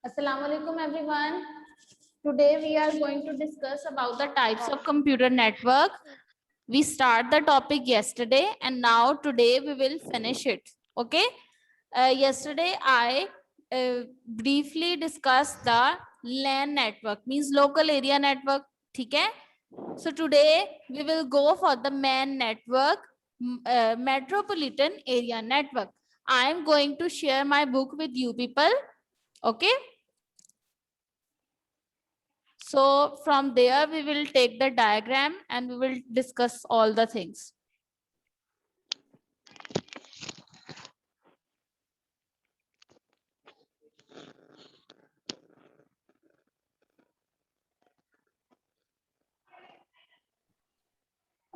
Assalamu alaikum everyone. Today we are going to discuss about the types of computer network. We start the topic yesterday and now today we will finish it. Okay. Yesterday I briefly discussed the LAN network, means local area network. Okay. So today we will go for the MAN network, metropolitan area network. I am going to share my book with you people. Okay. So from there, we will take the diagram and we will discuss all the things.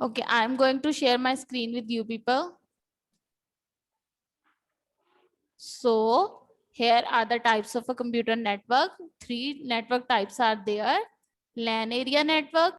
Okay, I'm going to share my screen with you people. So here are the types of a computer network. 3 network types are there. LAN area network,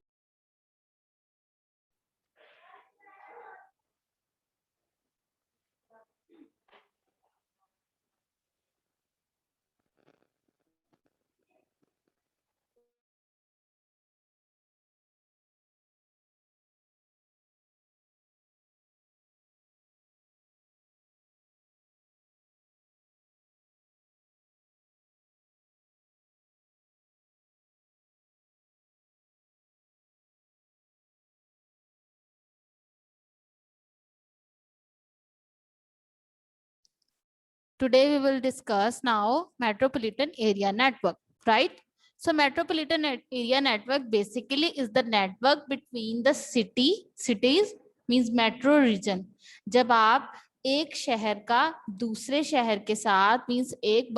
today we will discuss now metropolitan area network, right? So metropolitan area network basically is the network between the cities means metro region. जब आप एक शहर का दूसरे शहर के साथ means एक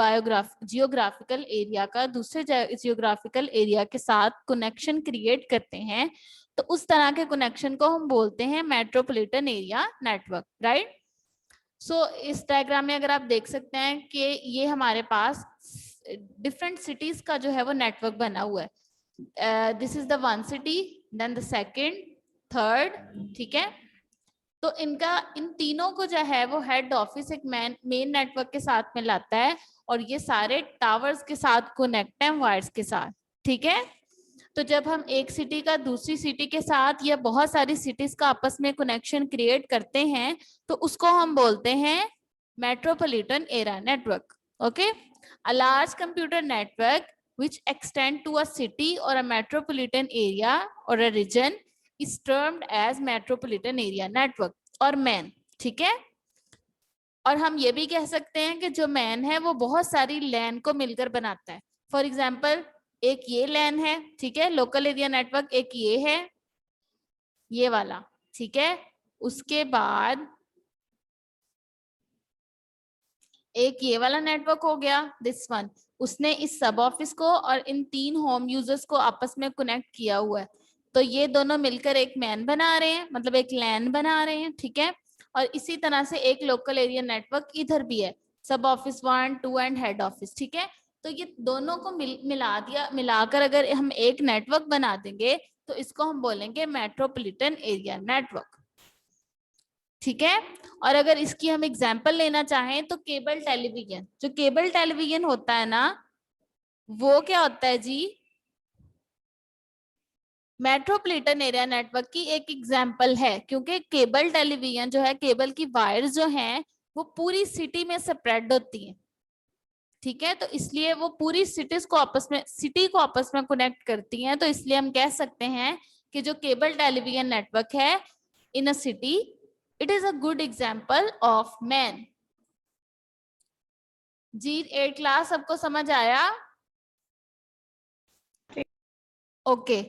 जियोग्राफिकल एरिया का दूसरे जियोग्राफिकल एरिया के साथ कनेक्शन क्रिएट करते हैं तो उस तरह के कनेक्शन को हम बोलते हैं मेट्रोपॉलिटन एरिया नेटवर्क, राइट? सो इस डायग्राम में अगर आप देख सकते हैं कि ये हमारे पास डिफरेंट सिटीज का जो है वो नेटवर्क बना हुआ है. This is the one city, then the second, third, ठीक है. तो इनका इन तीनों को जो है वो हेड ऑफिस एक मेन नेटवर्क के साथ में लाता है और ये सारे टावर्स के साथ कनेक्ट हैं वायर्स के साथ, ठीक है. तो जब हम एक सिटी का दूसरी सिटी के साथ या बहुत सारी सिटीज का आपस में कनेक्शन क्रिएट करते हैं तो उसको हम बोलते हैं metropolitan area network. Okay, a large computer network which extend to a city or a metropolitan area or a region is termed as metropolitan area network और मैन, ठीक है. और हम ये भी कह सकते हैं कि जो मैन है वो बहुत सारी लैन को मिलकर बनाता है. फॉर एग्जाम्पल एक ये लैन है, ठीक है, लोकल एरिया नेटवर्क. एक ये है, ये वाला, ठीक है. उसके बाद एक ये वाला नेटवर्क हो गया, दिस वन. उसने इस सब ऑफिस को और इन 3 होम यूजर्स को आपस में कनेक्ट किया हुआ है. तो ये दोनों मिलकर एक मैन बना रहे हैं, मतलब एक लैन बना रहे हैं, ठीक है. और इसी तरह से एक लोकल एरिया नेटवर्क इधर भी है, सब ऑफिस 1, 2 एंड हेड ऑफिस, ठीक है. तो ये दोनों को मिलाकर अगर हम एक नेटवर्क बना देंगे तो इसको हम बोलेंगे मेट्रोपॉलिटन एरिया नेटवर्क, ठीक है. और अगर इसकी हम एग्जांपल लेना चाहें तो केबल टेलीविजन, जो केबल टेलीविजन होता है ना, वो क्या होता है जी, मेट्रोपॉलिटन एरिया नेटवर्क की एक एग्जांपल है. क्योंकि केबल टेलीविजन जो है, केबल की वायर्स जो हैं वो पूरी सिटी में स्प्रेड होती हैं, ठीक है. तो इसलिए वो पूरी सिटी को आपस में कनेक्ट करती हैं. तो इसलिए हम कह सकते हैं कि जो केबल टेलीविजन नेटवर्क है in a city, it is a good example of MAN. जी 8 क्लास सबको समझ आया? Okay.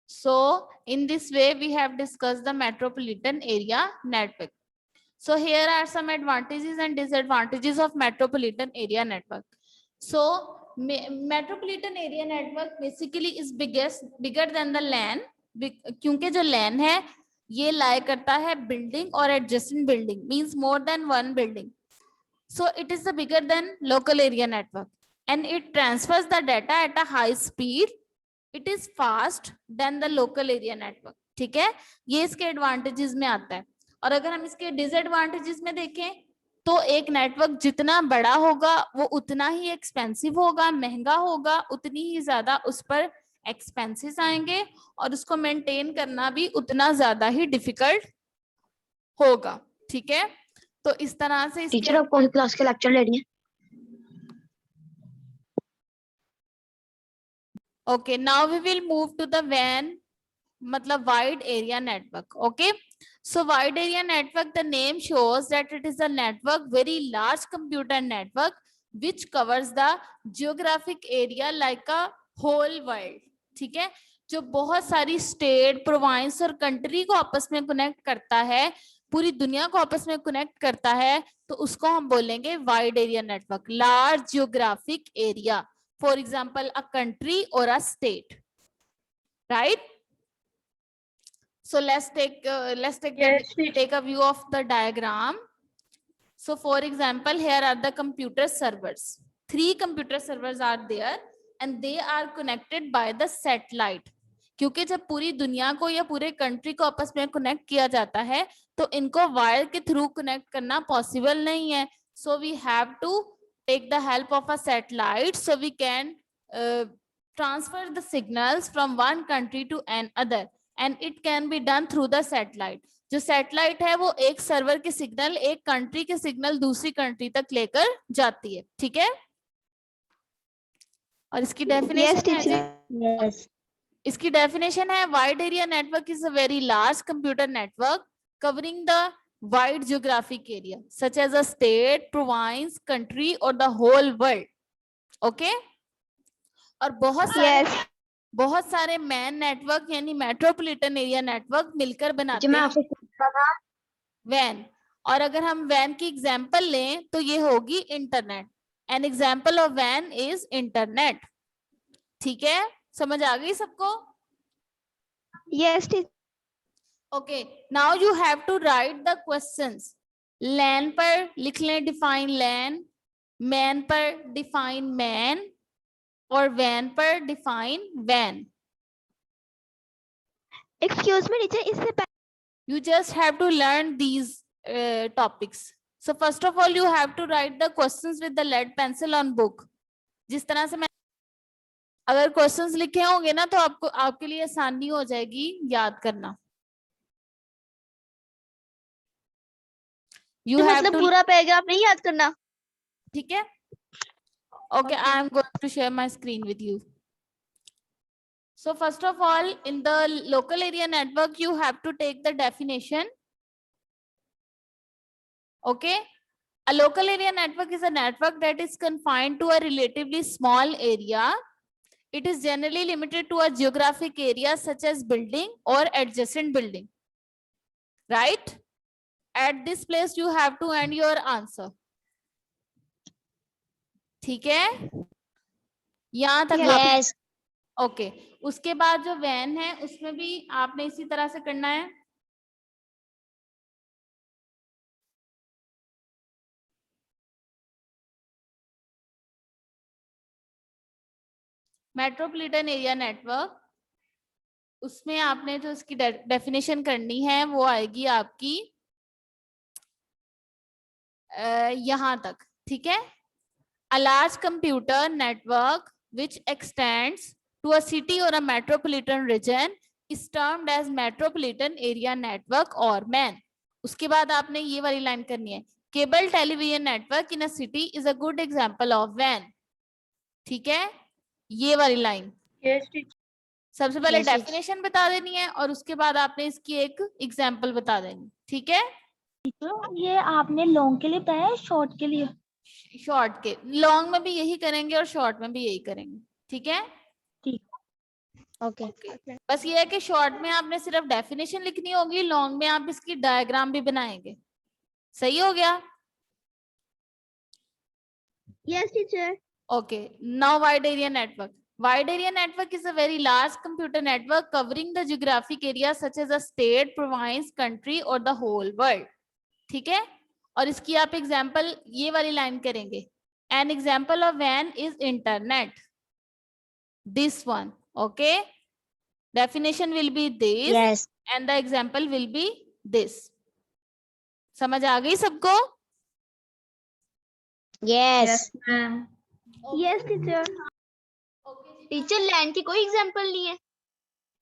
So in this way we have discussed the metropolitan area network. So here are some advantages and disadvantages of metropolitan area network. So metropolitan area network basically is bigger than the LAN. क्योंकि जो LAN है ये लाई करता है building और adjacent building, means more than one building. So it is the bigger than local area network and it transfers the data at a high speed. It is fast than the local area network, ठीक है. ये इसके advantages में आता है. और अगर हम इसके डिसएडवांटेजेस में देखें तो एक नेटवर्क जितना बड़ा होगा वो उतना ही एक्सपेंसिव होगा, महंगा होगा, उतनी ही ज्यादा उस पर एक्सपेंसेस आएंगे और उसको मेंटेन करना भी उतना ज्यादा ही डिफिकल्ट होगा। ठीक है, तो इस तरह से टीचर आप कौन सी क्लास के लेक्चर ले रही हैं? Okay, now we will move to the WAN, मतलब wide area network. Okay, so wide area network, the name shows that it is a network, very large computer network which covers the geographic area like a whole world। ठीक है, जो बहुत सारी state, province और country को आपस में connect करता है, पूरी दुनिया को आपस में कनेक्ट करता है, तो उसको हम बोलेंगे wide area network, large geographic area, for example a country और a state, right? So let's take take a view of the diagram. So for example, here are the computer servers. 3 computer servers are there and they are connected by the satellite. क्योंकि जब पूरी दुनिया को या पूरे country को आपस में कनेक्ट किया जाता है तो इनको वायर के थ्रू कनेक्ट करना पॉसिबल नहीं है. So we have to take the help of a satellite so we can transfer the signals from one country to another. And it can be done through the satellite. जो satellite है वो एक server के signal, एक country के signal दूसरी country तक लेकर जाती है. ठीक है, और इसकी डेफिनेशन है जी, इसकी डेफिनेशन है wide area network is a very large computer network covering the wide geographic area such as a state, province, country और द होल वर्ल्ड. ओके, और बहुत सारे मैन नेटवर्क यानी मेट्रोपॉलिटन एरिया नेटवर्क मिलकर बनाते हैं वैन. और अगर हम वैन की एग्जांपल लें तो ये होगी इंटरनेट. एन एग्जांपल ऑफ वैन इज इंटरनेट. ठीक है, समझ आ गई सबको? Yes. Okay, now you have to write the questions. LAN पर लिख लें डिफाइन लैन, मैन पर डिफाइन मैन और वैन पर डिफाइन वैन. एक्सक्यूज मी टीचर, इससे you just have to learn these topics. So first of all you have to write the questions with the lead pencil on book. जिस तरह से मैं अगर क्वेश्चंस लिखे होंगे ना तो आपको आपके लिए आसानी हो जाएगी याद करना. You तो have मतलब to, पूरा पैराग्राफ नहीं याद करना? ठीक है. Okay, I am going to share my screen with you. So first of all, in the local area network you have to take the definition. Okay, a local area network is a network that is confined to a relatively small area. It is generally limited to a geographic area such as building or adjacent building. Right? At this place you have to end your answer. ठीक है, यहाँ तक? Yes. Okay, उसके बाद जो van है उसमें भी आपने इसी तरह से करना है. मेट्रोपॉलिटन एरिया नेटवर्क, उसमें आपने जो इसकी डेफिनेशन करनी है वो आएगी आपकी यहां तक. ठीक है, a large computer network which extends to a city or a metropolitan region is termed as metropolitan area network or MAN. उसके बाद आपने ये वाली लाइन करनी है, cable television network in a city is a good example of WAN. ठीक है, ये वाली लाइन. सबसे पहले डेफिनेशन बता देनी है और उसके बाद आपने इसकी एक एग्जांपल बता देनी. ठीक है, ये आपने लॉन्ग के लिए बताया है, शॉर्ट के लिए? शॉर्ट के, लॉन्ग में भी यही करेंगे और शॉर्ट में भी यही करेंगे. ठीक है, ओके. बस ये है कि शॉर्ट में आपने सिर्फ डेफिनेशन लिखनी होगी, लॉन्ग में आप इसकी डायग्राम भी बनाएंगे. सही हो गया? Yes teacher. Okay, now wide area network. Wide area network is a very large computer network covering the geographic area such as a state, province, country or the whole world. ठीक है, और इसकी आप एग्जाम्पल ये वाली line करेंगे. An example of WAN is internet. This one. Okay, definition will be this. Yes. And the example will be this. समझ आ गई सबको? Yes ma'am. Yes teacher. Teacher land की कोई एग्जांपल नहीं है?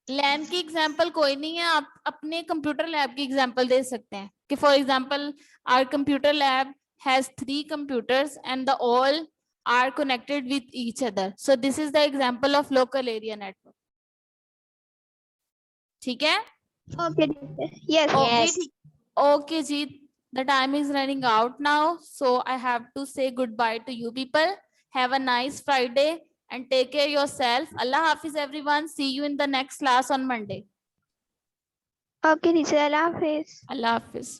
लैन की एग्जाम्पल कोई नहीं है, आप अपने कंप्यूटर लैब की एग्जाम्पल दे सकते हैं कि for example our computer lab has 3 computers and the all are connected with each other. So this is the example of local area network. ठीक है? Okay teacher. Yes. Yes Okay, Jeet. The time is running out now, so I have to say goodbye to you people. Have a nice Friday and take care yourself. Allah Hafiz everyone. See you in the next class on Monday. Okay teacher, Allah Hafiz. Allah Hafiz.